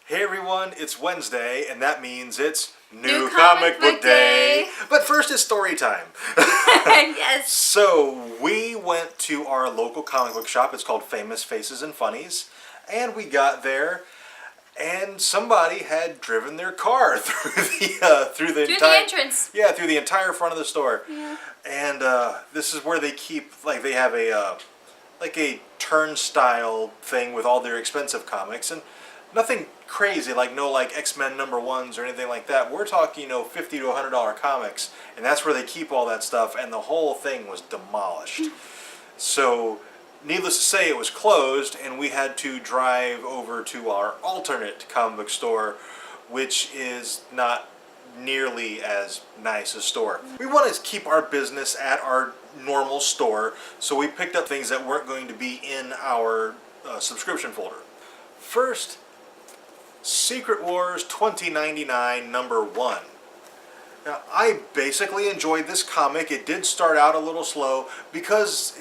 Hey everyone, it's Wednesday, and that means it's New Comic Book Day. But first it's story time. Yes. So we went to our local comic book shop. It's called Famous Faces and Funnies. And we got there, and somebody had driven their car through the entrance. Yeah, through the entire front of the store. Yeah. And this is where they keep, they have a turnstile thing with all their expensive comics, and nothing crazy, no X-Men #1s or anything like that. We're talking, $50 to $100 comics, and that's where they keep all that stuff, and the whole thing was demolished. So, needless to say, it was closed, and we had to drive over to our alternate comic book store, which is not nearly as nice a store. We want to keep our business at our normal store, so we picked up things that weren't going to be in our subscription folder. First, Secret Wars 2099 #1. Now, I basically enjoyed this comic. It did start out a little slow because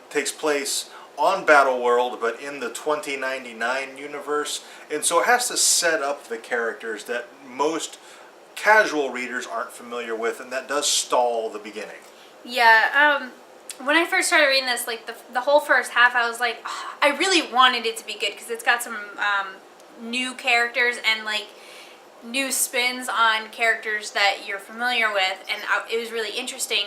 takes place on Battle World, but in the 2099 universe, and so it has to set up the characters that most casual readers aren't familiar with, and that does stall the beginning. Yeah, when I first started reading this, the whole first half, I was like, oh, I really wanted it to be good because it's got some new characters and new spins on characters that you're familiar with, and it was really interesting.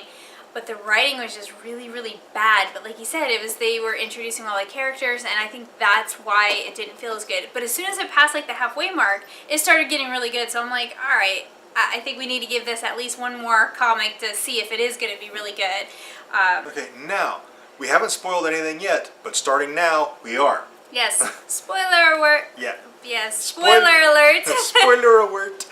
But the writing was just really, really bad. But like you said, they were introducing all the characters, and I think that's why it didn't feel as good. But as soon as it passed the halfway mark, it started getting really good. So I'm like, all right, I think we need to give this at least one more comic to see if it is going to be really good. Okay, now, we haven't spoiled anything yet, but starting now, we are. Yes, spoiler alert. Yeah. Yes, spoiler alert. Spoiler alert.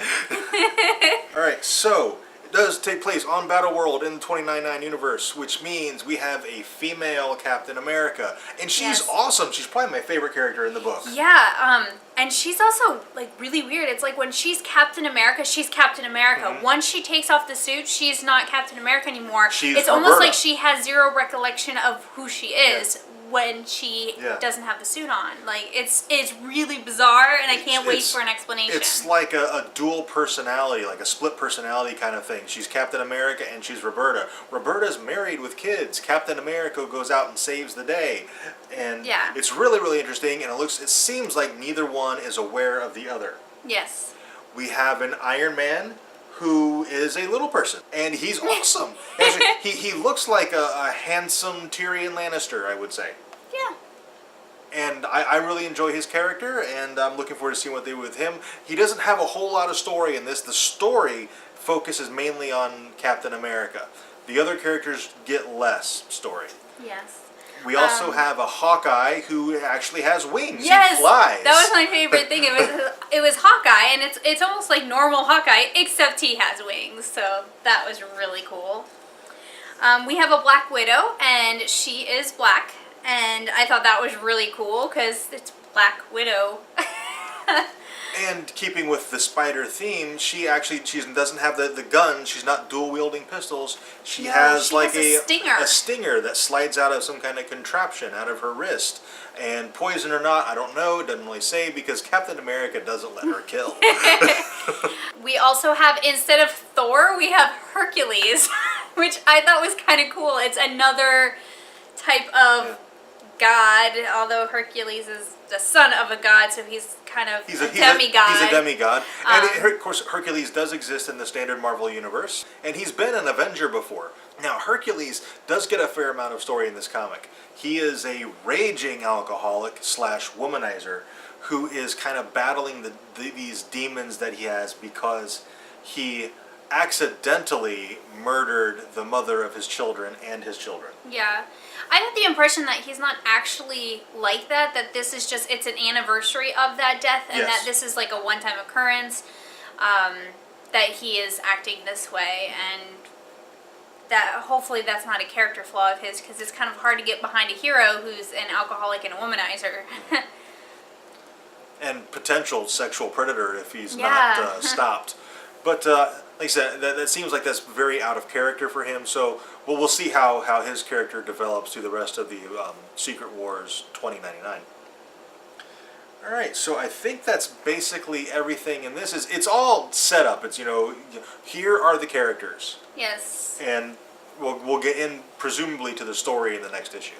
Alright, so it does take place on Battle World in the 2099 universe, which means we have a female Captain America. And she's awesome. She's probably my favorite character in the book. Yeah, and she's also really weird. It's when she's Captain America, she's Captain America. Mm-hmm. Once she takes off the suit, she's not Captain America anymore. It's almost like she has zero recollection of who she is when she doesn't have the suit on. It's really bizarre, and I can't wait for an explanation. It's like a dual personality, like a split personality kind of thing. She's Captain America and she's Roberta. Roberta's married with kids. Captain America goes out and saves the day. And it's really, really interesting, and it seems like neither one is aware of the other. Yes. We have an Iron Man who is a little person, and he's awesome. he looks like a handsome Tyrion Lannister, I would say. Yeah. And I really enjoy his character, and I'm looking forward to seeing what they do with him. He doesn't have a whole lot of story in this. The story focuses mainly on Captain America. The other characters get less story. Yes. We also have a Hawkeye who actually has wings. Yes, he flies. That was my favorite thing. It was Hawkeye, and it's almost like normal Hawkeye, except he has wings. So that was really cool. We have a Black Widow, and she is black, and I thought that was really cool because it's Black Widow. And keeping with the spider theme, she doesn't have the gun. She's not dual-wielding pistols. She has a stinger that slides out of some kind of contraption out of her wrist. And poison or not, I don't know. It doesn't really say, because Captain America doesn't let her kill. We also have, instead of Thor, we have Hercules, which I thought was kind of cool. It's another type of god, although Hercules is the son of a god, so he's kind of a demigod. He's a demigod. And of course, Hercules does exist in the standard Marvel universe, and he's been an Avenger before. Now, Hercules does get a fair amount of story in this comic. He is a raging alcoholic / womanizer who is kind of battling these demons that he has because he accidentally murdered the mother of his children and his children. Yeah. I got the impression that he's not actually like that this is just, it's an anniversary of that death, and that this is a one-time occurrence, that he is acting this way, and that hopefully that's not a character flaw of his, because it's kind of hard to get behind a hero who's an alcoholic and a womanizer. And potential sexual predator if he's not stopped. But like I said, that seems like that's very out of character for him. So we'll see how his character develops through the rest of the Secret Wars 2099. All right, so I think that's basically everything. And it's all set up. It's here are the characters, Yes. and we'll get in presumably to the story in the next issue.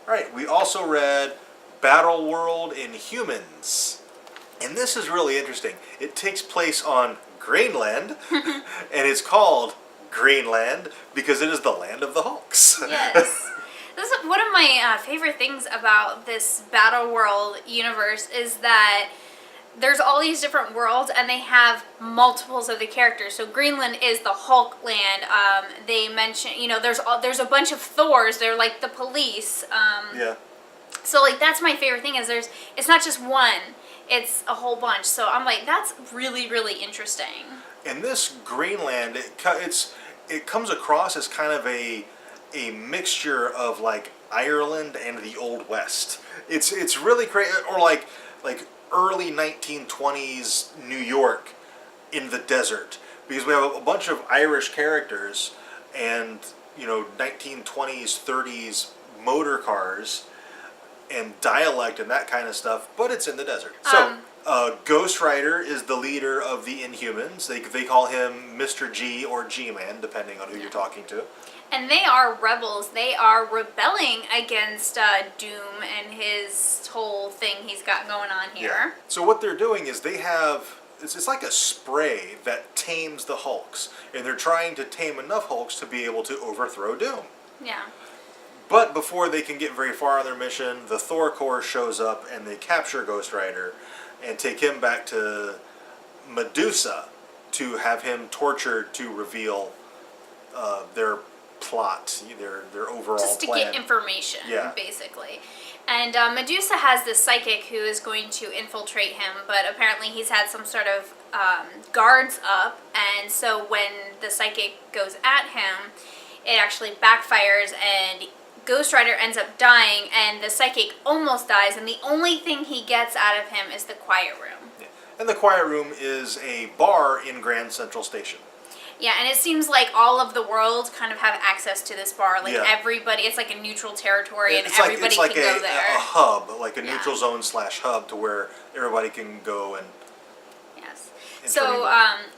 All right, we also read Battle World Inhumans, and this is really interesting. It takes place on Greenland, and it's called Greenland because it is the land of the Hulks. Yes. This is one of my favorite things about this Battle World universe is that there's all these different worlds and they have multiples of the characters. So Greenland is the Hulk land. They mention, there's a bunch of Thors. They're like the police. Yeah. So like that's my favorite thing is it's not just one. It's a whole bunch. So I'm like, that's really, really interesting. And this Greenland, it comes across as kind of a mixture of like Ireland and the Old West. It's really crazy, or like early 1920s New York in the desert, because we have a bunch of Irish characters and 1920s 30s motor cars and dialect and that kind of stuff, but it's in the desert. So Ghost Rider is the leader of the Inhumans. They call him Mr. G or G-Man, depending on who you're talking to. And they are rebels. They are rebelling against Doom and his whole thing he's got going on here. Yeah. So what they're doing is they have, it's like a spray that tames the Hulks. And they're trying to tame enough Hulks to be able to overthrow Doom. Yeah. But before they can get very far on their mission, the Thor Corps shows up and they capture Ghost Rider and take him back to Medusa to have him tortured to reveal their plot, their overall just to plan. get information, Yeah. basically. And Medusa has this psychic who is going to infiltrate him, but apparently he's had some sort of guards up, and so when the psychic goes at him, it actually backfires, and Ghost Rider ends up dying, and the psychic almost dies, and the only thing he gets out of him is the quiet room. Yeah. And the Quiet Room is a bar in Grand Central Station. Yeah, and it seems like all of the world kind of have access to this bar. Like Yeah. everybody, it's like a neutral territory, and It's like, everybody it's like can go there. a hub, like a Yeah. neutral zone / hub, to where everybody can go and. Yes. And So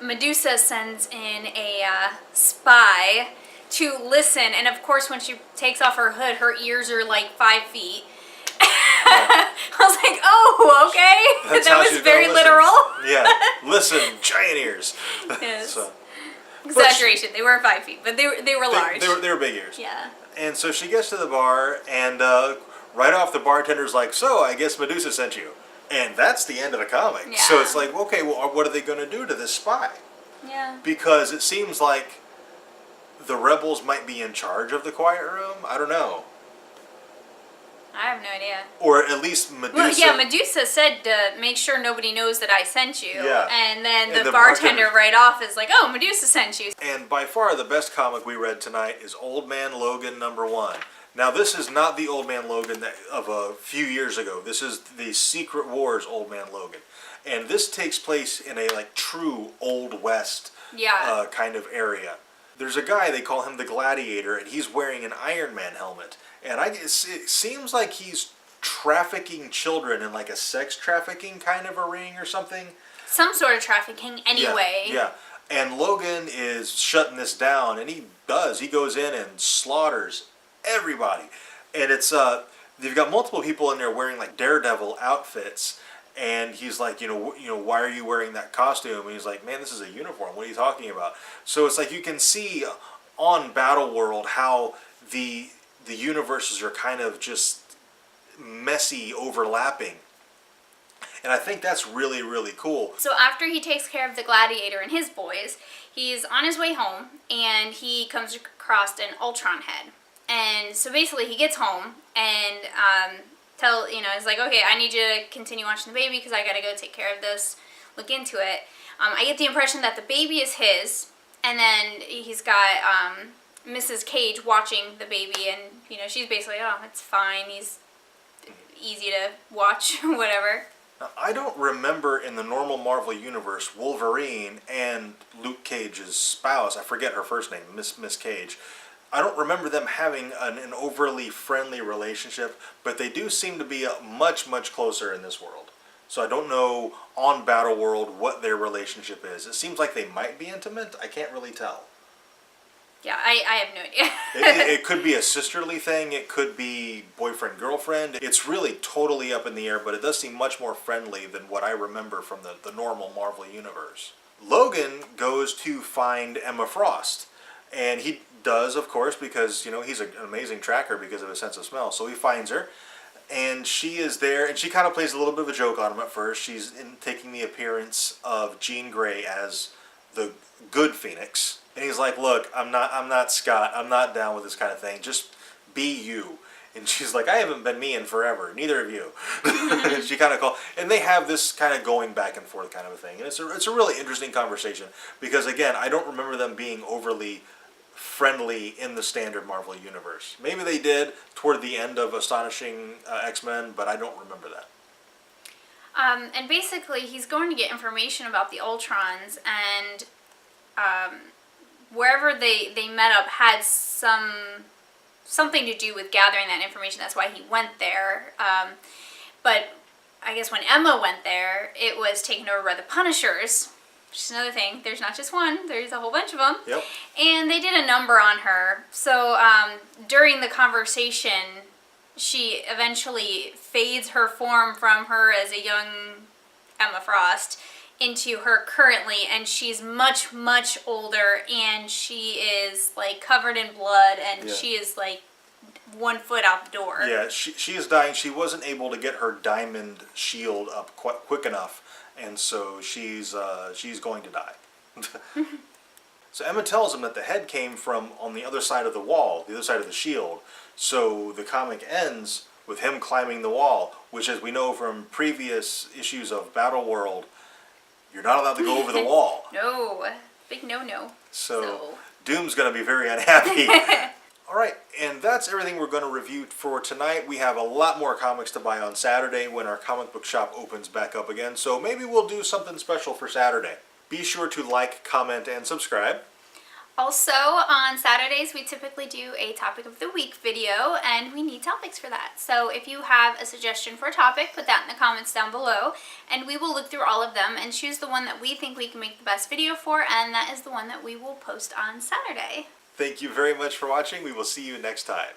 Medusa sends in a spy to listen, and of course, when she takes off her hood, her ears are like 5 feet. I was like, oh, okay. That's that how was she's very gonna listen. literal. Yeah, listen, giant ears. Yes. So, Exaggeration. They were 5 feet, but they were large. they were big ears. Yeah. And so she gets to the bar, and right off the bartender's like, "So I guess Medusa sent you," and that's the end of the comic. Yeah. So it's like, okay, well, what are they going to do to this spy? Yeah. Because it seems like the rebels might be in charge of the Quiet Room. I don't know. I have no idea. Or at least Medusa. Well, yeah, Medusa said to make sure nobody knows that I sent you. Yeah. And then And the the bartender bartender- right off is like, oh, Medusa sent you. And by far the best comic we read tonight is Old Man Logan #1. Now this is not the Old Man Logan of a few years ago. This is the Secret Wars Old Man Logan. And this takes place in a like true Old West Yeah. kind of area. There's a guy, they call him the Gladiator, and he's wearing an Iron Man helmet. And it seems like he's trafficking children in like a sex trafficking kind of a ring or something. Some sort of trafficking anyway. Yeah. And Logan is shutting this down, and he does. He goes in and slaughters everybody. And it's they've got multiple people in there wearing like Daredevil outfits, and he's like, why are you wearing that costume? And he's like, man, this is a uniform. What are you talking about? So it's like you can see on Battle World how the universes are kind of just messy, overlapping. And I think that's really, really cool. So after he takes care of the Gladiator and his boys, he's on his way home, and he comes across an Ultron head. And so basically he gets home and he's like, okay, I need you to continue watching the baby because I gotta go take care of this, look into it. I get the impression that the baby is his, and then he's got Mrs. Cage watching the baby, and she's basically, oh, it's fine, he's easy to watch, whatever. Now, I don't remember in the normal Marvel universe Wolverine and Luke Cage's spouse, I forget her first name, Miss Cage, I don't remember them having an overly friendly relationship, but they do seem to be much, much closer in this world. So I don't know on Battle World what their relationship is. It seems like they might be intimate. I can't really tell. Yeah, I have no idea. It could be a sisterly thing. It could be boyfriend-girlfriend. It's really totally up in the air, but it does seem much more friendly than what I remember from the normal Marvel Universe. Logan goes to find Emma Frost. And he does, of course, because, he's an amazing tracker because of his sense of smell. So he finds her, and she is there, and she kind of plays a little bit of a joke on him at first. She's taking the appearance of Jean Grey as the good Phoenix. And he's like, look, I'm not Scott. I'm not down with this kind of thing. Just be you. And she's like, I haven't been me in forever. Neither of you. She kind of and they have this kind of going back and forth kind of a thing. And it's a really interesting conversation because, again, I don't remember them being overly friendly in the standard Marvel universe. Maybe they did toward the end of Astonishing X-Men, but I don't remember that. And basically, he's going to get information about the Ultrons, and wherever they met up had something to do with gathering that information. That's why he went there. But I guess when Emma went there, it was taken over by the Punishers, which is another thing. There's not just one. There's a whole bunch of them. Yep. And they did a number on her. So during the conversation, she eventually fades her form from her as a young Emma Frost into her currently, and she's much, much older, and she is like covered in blood, and she is like 1 foot out the door. Yeah, she is dying. She wasn't able to get her diamond shield up quick enough, and so she's going to die. So Emma tells him that the head came from on the other side of the wall, the other side of the shield. So the comic ends with him climbing the wall, which, as we know from previous issues of Battle World, you're not allowed to go over the wall. No. Big no-no. So Doom's going to be very unhappy. All right, and that's everything we're going to review for tonight. We have a lot more comics to buy on Saturday when our comic book shop opens back up again, so maybe we'll do something special for Saturday. Be sure to like, comment, and subscribe. Also, on Saturdays, we typically do a topic of the week video, and we need topics for that. So if you have a suggestion for a topic, put that in the comments down below, and we will look through all of them and choose the one that we think we can make the best video for, and that is the one that we will post on Saturday. Thank you very much for watching. We will see you next time.